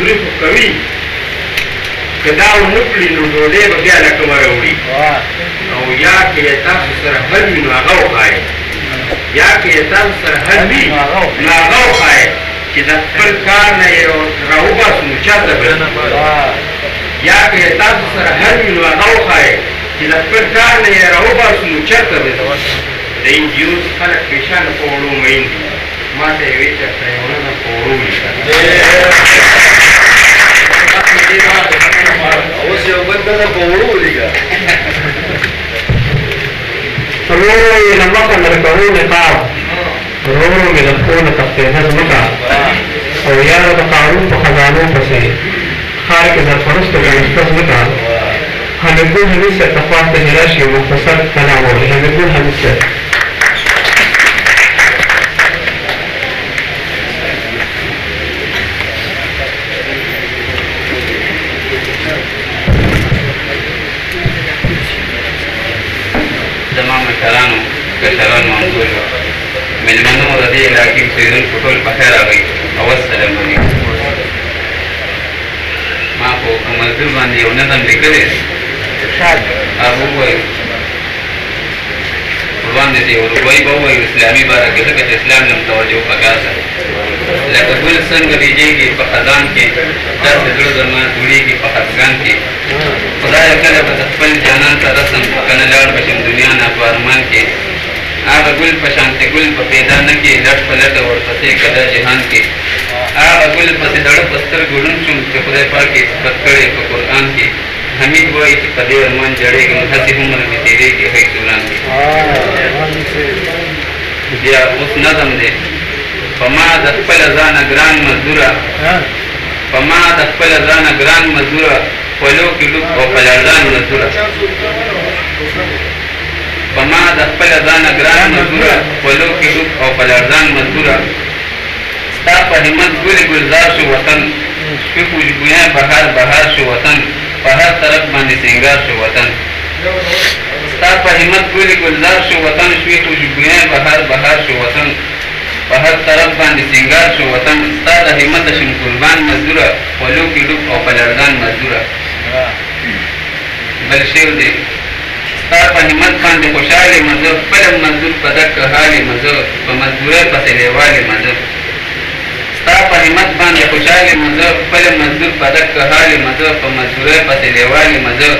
مزدوري خو کوي که دا ونه کړي نو ډوډۍ به بیا لکه وروړي او یا که یې تاسو سره حل وي نو هغه وښایئ یا که یې تاسو سره حل وي نو هغه وښایئ چې د خپل کار نه یې راوباسو نو چاته به یا که یې تاسو سره حل وي نو هغه وښایئ چې د خپل کار نه یې راوباسو نو چېرته به د انجیو خلک پېشانه په وړو مین دي ما ته یې ویې چېرته یې ونه په وړو ولیکه اوس یو بل ته په وړو ولیکه ورو یې له مخه مرکوو نقاب ورو مې د پښو نه تښتېده ځمکه او یاره د قارون په خزانو پسې ښار کې زرپرستو ګڼسته ځمکه حمیدګل حمید صاحب ته خواست چې راشي مختصر کلام ووایي حمیدګل حمید صاحب زما مشرانو کشرانو انځورو مېلمنو د دې علاقې اوسېدونکو ټول په خیر راغئ او السلام علیکم ما خو په مزدور باندې یو نظم لیکلی هغه ووایو وړاندې د اروپایي به ووایو اسلامي باره کې ځکه چې اسلام له متوجه پکار ده لکه ګل څنګه ریجېږي په خزان کې داسې زړه زما جوړېږي په خفګان کې خدایه کله به د خپل جانان ته رسم کنه لاړ به شم دنیا نه په ارمان کې هغه ګل په شانتې ګل په پیدا نه کې لټ په لټه ورپسې کده جهان کې هغه ګل پسې دړه په سترګو ړوند شوم چې خدای پاک یې صفت کړی په قرآن کې حمید وایي چې په دې ارمان جړېږم هسې عمر مې تېرېږي هی سوران کې بیا اوس نظم دی په ما د خپله ځانه ګران مزدوره په ما د خپله ځانه ګران مزدوره خولو کې ډوب او په لړزان مزدوره په ما د خپله ځانه ګران مزدوره خولو کې ډوب او په لړزان مزدوره ستا په همت ګلې ګلزار شو وطن شپې خوشبویان بهار بهار شو وطن په هر طرف باندې سینګار شو وطن ستا په همت ګلې ګلزار شو وطن شپې خوشبویان بهار بهار شو وطن په هر طرف باندې سینګار شو وطن ستا د همت شم قربان مزدوره خولو کې ډوب او په لړزان مزدوره بل شعر دی ستا په همت باندې خوشحالې مزه خپله مزدور په دکه حالې مزه په مزدورۍ پسې لیوالې مزه ستا په همت باندې خوشحالې مزه خپله مزدور په دکه حالې مزه په مزدورۍ پسې لیوالې مزه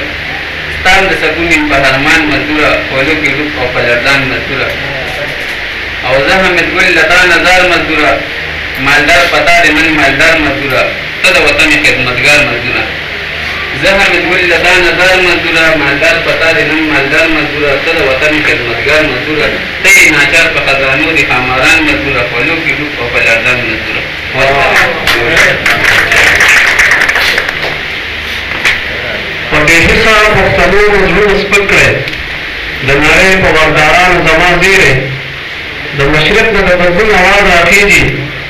ستا د سکون په هرمان مزدوره خولو کې ډوب او په لړزان مزدوره او زه حمیدګل له تا نظر مزدوره مالدار پتا د من مالدار مزدوره ته د وطن خدمتګار مزدوره زه حمیدګل له تا نظر مزدوره مالدار پتا د من مالدار مزدوره ته د وطن خدمتګار مزدوره ته یې ناچار په خزانو د خاماران مزدوره خولو کې ډوب او په لړزان مزدوره په بې حسه پښتنو زړونه سپک کړی د نړۍ په واکدارانو زما زیری د مشرق نه د بدلون اواز راخېږي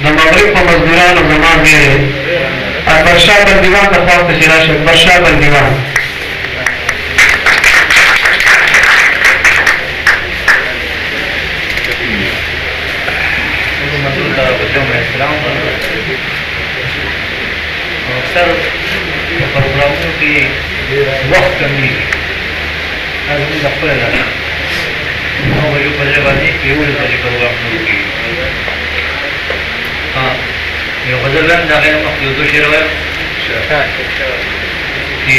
د مغرب په مزدورانو زما زیری اکبرشاه بندیوان ته خواست چې راشي اکبرشاه بندیوان اکثر په پروګرامونو کې وخت کمیږي هغه زموږ د خپله ده 9 بجو په ځای باندې 11 بجې پروګرامونه کېږي یو غزل وایم د هغې نه مخکې یو 2 شعر وایم چې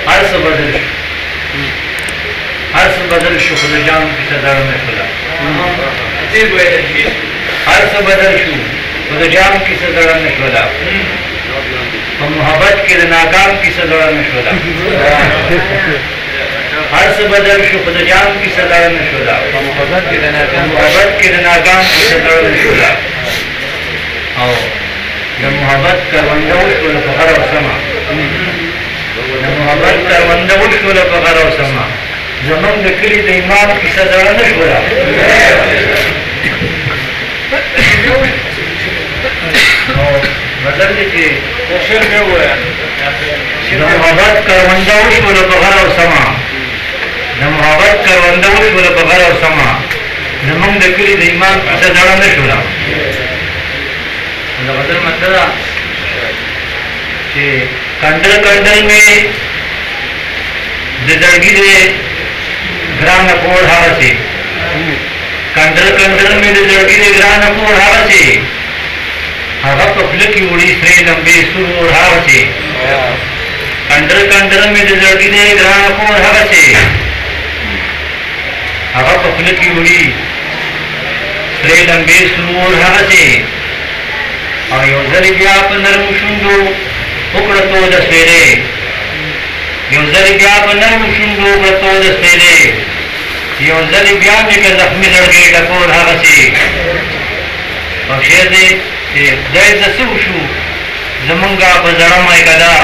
هر څه بدل شو هر څه بدل شو خو د جام کیسه داړه مې خوله هر څه بدل شو خو د جام کیسه داړه مې خوله په محبت کې د ناکام کیسه داړه مې خوله هر څه بدل شو خو د جام کیسه داړه مې خوله په محبت کې د ناکام کیسه داړه مې خوله او د محبت کرونده وشوله په غر او سمه د محبت کرونده وشوله په غر او سمه زمونږ د کلي د امام کیسه داړه نه شوله غزل دی چې د محبت کرونده وشوله په غر او سمه د محبت کرونده وشوله په غر او سمه زمونږ د کلي د امام کیسه داړه نه شوله د غزل مطلب چې کنډل کنډل میں د زړګي دې ګرانه کور هغه سي کنډل کنډل میں د زړګي دې ګرانه کور هغه سي هغه په خپل کې وړي سره لمبي سرور هغه سي کنډل کنډل میں د زړګي دې ګرانه کور هغه سي هغه په خپل کې وړي سره لمبي سرور هغه سي او یو ځل بیا په نرم شوندو وکړه تو د سپېرې یو ځل بیا په نرم شوندو وکړه تو د سپېرې یو ځل بیا مې که زخمي زړګی ټکور هغه سي او شعر دی چې خدای د څه وشو زمونږه په زړه مایکه ده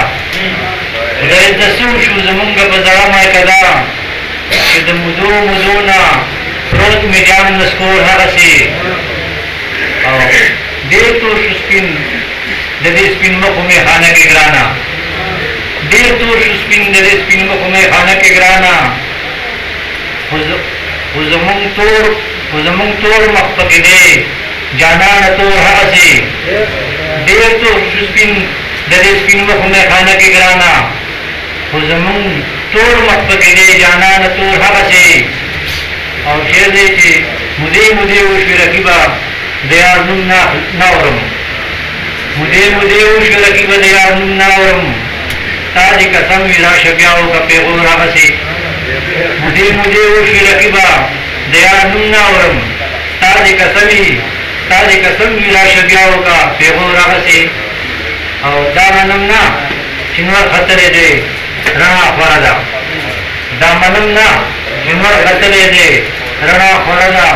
خدای د څه وشو زمونږه په زړه مایکه ده چې د مودو مودو نه پروت مې جان نسکور هغه سي او ډېر تور شو سپین د دې سپین مخو مې خانه کې ګرانه ډېر تور شو سپین د دې سپین مخو مې خانه کې ګرانه خو زمونږ تور مخ پکې دی جانانه تور هغه سي ډېر تور شو سپین د دې سپین مخو مې خانه کې ګرانه خو زمونږ تور مخ پکې دی جانانه تور هغه سي او شعر دی چې مودې مودې وشوې رقیبه د یار نوم نه اورم مودې مودې وشوې رقیبه د یار نوم نه اورم تا دې قسم وي راشه بیا وکړه پیغور هغه سي مودې مودې وشوې رقیبه د یار نوم نه اورم تا دې قسم وي راشه بیا وکړه پیغور هغه سي او دا منم نه چې نور خطرې دی رڼا خوره ده دا منم نه چې نور خطرې دی رڼا خوره ده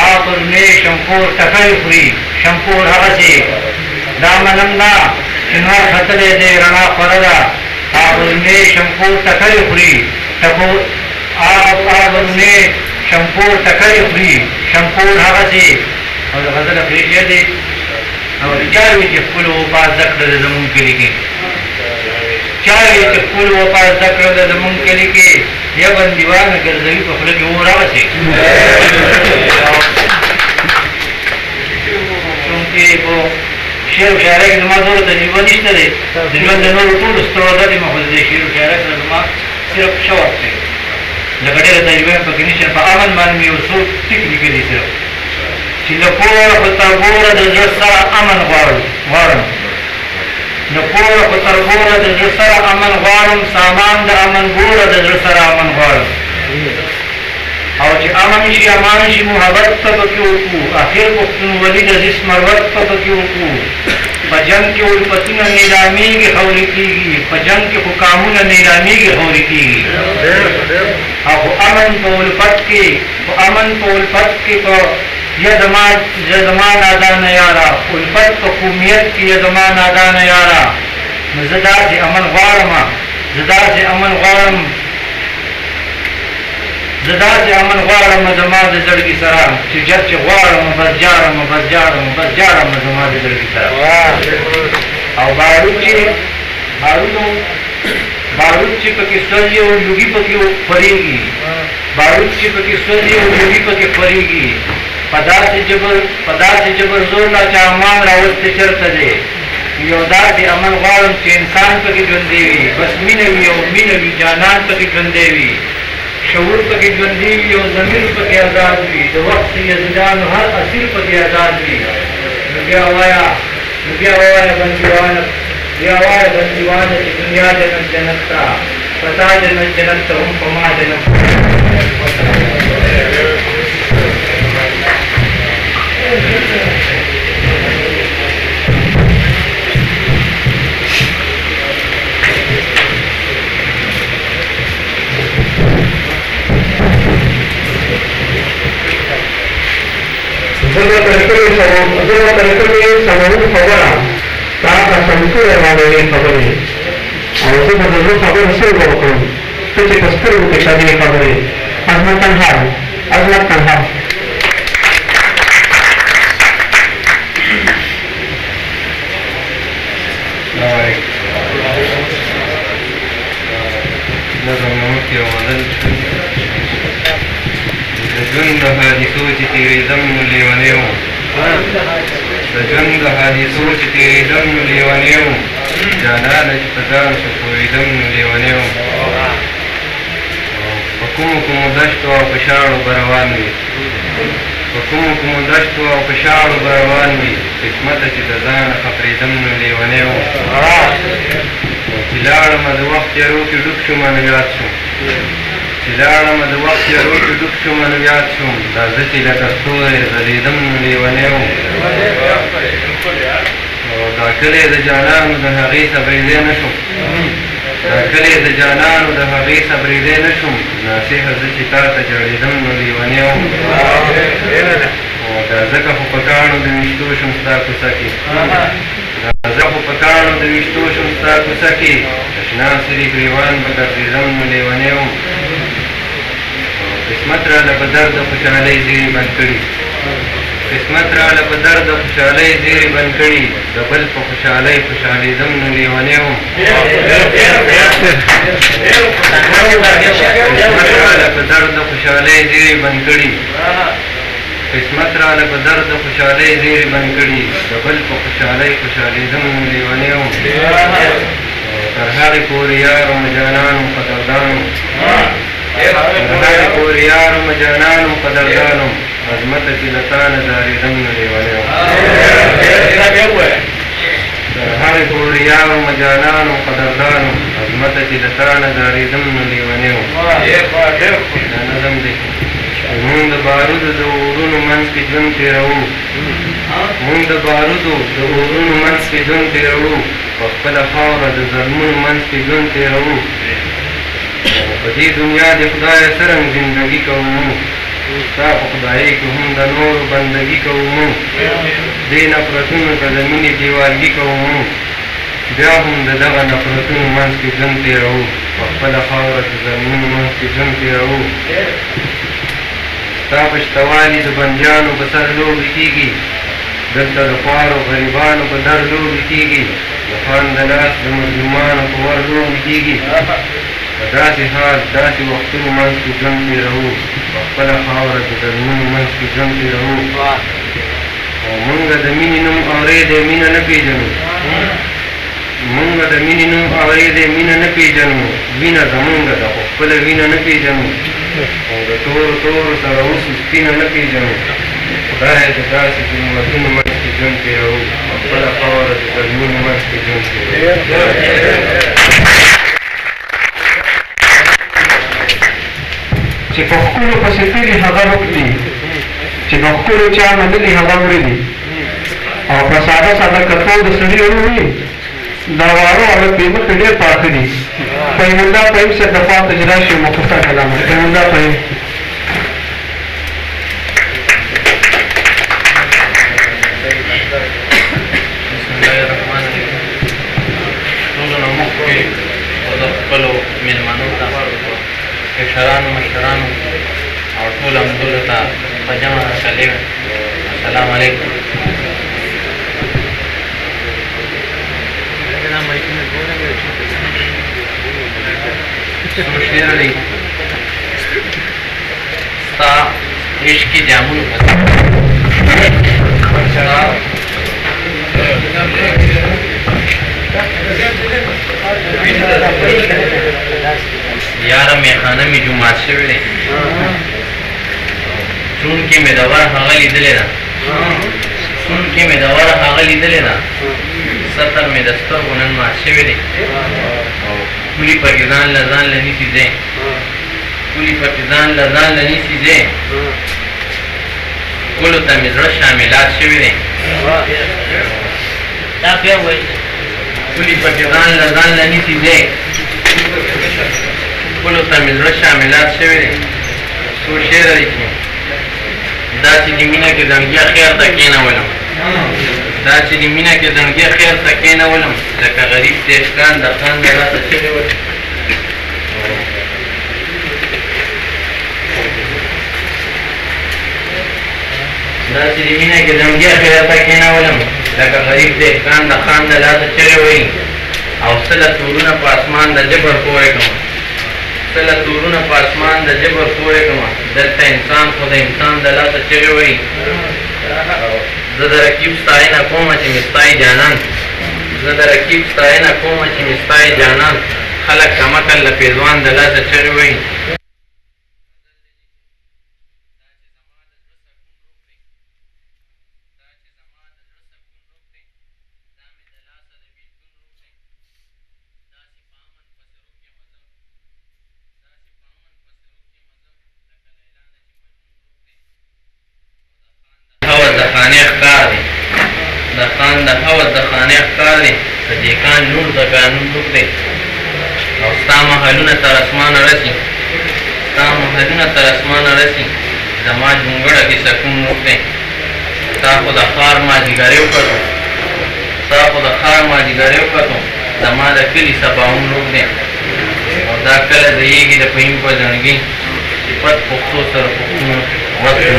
آپر میں شمپور ٹکر خری شمپور هغه سي دا منم نه چې نور خطرې دی رڼا خوره ده آپر میں شمپور ټکر خری ټکور آپر میں شمپور ټکر خری شمپور هغه سي او د غزل پریږدي دی او چاوي چې خپل وپاس ذکر زمون کلی کې چاوي چې خپل وپاس ذکر زمون کلی کې یا بندیوان ګرځوي په خپل کې و راوځي څنګه په شعر او شاعرۍ کې زما ډول تجربه نشته دی د ژوند د نورو ټولو سترو ادبي محفل دی شعر او شاعرۍ سره زما صرف شوق دی لکه ډېره تجربه یې پکې نشته په امن باندې مې یو څو ټکي لیکلي صرف چې له کوره په تربوره د زړه سره امن غواړم له کوره په تربوره د زړه سره امن غواړم سامان د امن ګوره د زړه سره امن غواړم او چې امن شي امان شي محبت ته پکې وکړو اخر پښتونولي د حس مروت ته پکې وکړو په جنګ کې الفتونه نیلامېږي خورې کېږي په جنګ کې خو قامونه نیلامېږي خورې کېږي او امن په الفت کې په یا زما نادان یارا الفت په قومیت کې یا زما نادان یارا نو زه داسې امن غواړم زما د زړګي سره چې جب چې غواړم بس جاړم زما د زړګي سره او بارود چې پکې سوځي او لوګي پکې خورېږي بارود چې پکې سوځي او لوګي پکې خورېږي پداسې جبر زور لا چې امان راوستې چرته دی یو داسې امن غواړم چې انسان پکې ژوندی وي بس مینه وي جانان پکې ژوندی وي شعور پکې ژوندی وي او ضمیر پکې آزاد وي د وخت یزدانو هر اسیر پکې آزاد وي نو بیا وایه بندیوانه چې دنیا جنت ته پتا جنت ته هم په ما جنت سمون خبره تا سمسوره باندې خبرې او زه به د زړه خبرې څنګه وکړم ته چې په سترګو کې شدې خبرې عظمت تنها د ژوند د حادثو چې تېرېدم نو لیونی وم د ژوند د حادثو چې تېرېدم نو لیونی وم جانانه چې په ځان شو پوهېدم نو لیونی وم په کومو کومو دشتو او په شاړو به روان وي په کومو کومو دشتو او په شاړو به روان وي قسمته چې د ځانه خبرېدم نو لیونی وم چې لاړمه د وخت تیارو کې ډوب شومه نو یاد شوم چې لاړمه د وخت تیارو کې ډوب شومه نو یاد شوم دا زه چې لکه ستوری ځلېدم نو لیونی وم دا کلی د جانانو د هغې صبرېدی نه شوم دا کلی د جانانو د هغې صبرېدی نه شوم ناصحه زه چې تا ته جړېدم نو لیونی وم دا ځکه خو په کاڼو د ویشتو شوم ستا کوڅه کې دا زه خو په کاڼو د ویشتو شوم ستا کوڅه کې اشنا سري ګریوان به ګرځېدم نو لیونی وم قسمت راله په درد د خوشحالۍ زیرې بند کړي قسمت راله په درد د خوشحالۍ زیرې بند کړي د بل په خوشحالۍ خوشحالېدم نو لیونی وم قسمت راله په درد د خوشحالۍ زیرې بند کړي قسمت راله په درد د خوشحالۍ زیرې بند کړي د بل په خوشحالۍ خوشحالېدم نو لیونی وم تر هغې پورې یارو جانانو قدردانو تر هغې پورې یارو جانانو قدردانو عظمته چې له تا نه ډارېدم نو لیونی وم تر هغې پورې یارو جانانو قدردانو عظمته چې له تا نه ډارېدم نو لیونی وم دا نظم دی مونږ د بارودو د اورونو منځ کې ژوند تېروو مونږ د بارودو د اورونو منځ کې ژوند تېروو په خپله خاوره د ظلمونو منځ کې ژوند تېروو په دې دنیا د خدایه څرنګ زندګي کوو مونږ ستا په خدایۍ کې هم د نورو بندګي کوو مونږ دې نفرتونو ته د مینې دیوالګي کوو مونږ بیا هم د دغه نفرتونو منځ کې ژوند تېروو په خپله خاوره د ظلمونو منځ کې ژوند تېروو ستا په شتوالي د بندیانو په سر لوبې کېږي دلته د خوارو غریبانو په در لوبې کېږي د خان د لاس د مظلومانو په ور لوبې کېږي په داسې حال داسې وختونو منځ کې ژوند تېروو په خپله خاوره د ظلمونو منځ کې ژوند تېروو او مونږ د مینې نوم اورېدی مینه نه پېژنو مونږ د مینې نوم اورېدی مینه نه پېژنو وینه زمونږ ده خو خپله وینه نه پېژنو او د تورو تورو سره اوسو سپینه نه پېژنو خدایه د داسې ظلمتونو منځ کې ژوند تېروو په خپله خاوره د ظلمونو منځ کې ژوند تېروو چې په ښکلو پسې تلي هغه روک دي چې په ښکلو چا منلي هغه وړي دي او په ساده ساده کتو د سړي وروي دا وارو هغه بې مخې ډېر پاخه دي پیمنده فهیم صاحب د خوا ته چې راشي مختصر کلام پیمنده فهیم بسم الله الرحمن الرحیم ټولو نه مخکې د خپلو مېلمنو ته کشرانو مشرانو او ټولو همدلو ته په جمع سلیم السلام علیکم څو شعر دی ستا عشقي جامونو یاره میخانه مې جومات شوی دی چونکې مې د ور هغه لیدلې ده چونکې مې د ور هغه لیدلې ده ستر مې د سترګو نن مات شوی دی او پولي پکې ځان له ځان له نیسي ځې پولي پکې ځان له ځان له نیسي ځې ګلو ته مې زړه شاملات شوي دی پولي پکې ځان له ځان له نیسي ځې ګلو ته مې زړه شاملات شوي دی څو شعر دی چې داسې د مینه کې زنګیا خیر ته کېنولم داسې د مینه کې زنګیا خیر ته کېنولم لکه غریب دهقان د خان د راسه چغې وکړې داسې د مینه کې زنګیا خیر ته کېنولم لکه غریب دهقان د خان د لاسه چغې وایي او سله تورونه په اسمان د جبر پورې کړم سله تورونه په اسمان د جبر پورې کړم دلته انسان خو د انسان د لاسه چغې وایي زه د رقیب ستاینه کومه چې مې ستایي جانان زه زه د رقیب ستاینه کومه چې مې ستایي جانان خلک کمکل له پیزوان د لاسه چغې وایي د خانې ښکار دی د خان د حوض د خانې ښکار دی د دیکان لور د قانون ټوک دی او ستا محلونه تر اسمانه رسي ستا محلونه تر اسمانه رسي زما جونګړه کې سکون موږ دی ستا خو د ښار مازدیګرې وکتو ستا خو د ښار مازدیګرې وکتو زما د کلي سباون روږ دی او دا کله ځایږي د فهیم په زړګي صفت پښتو سره پښتون وصل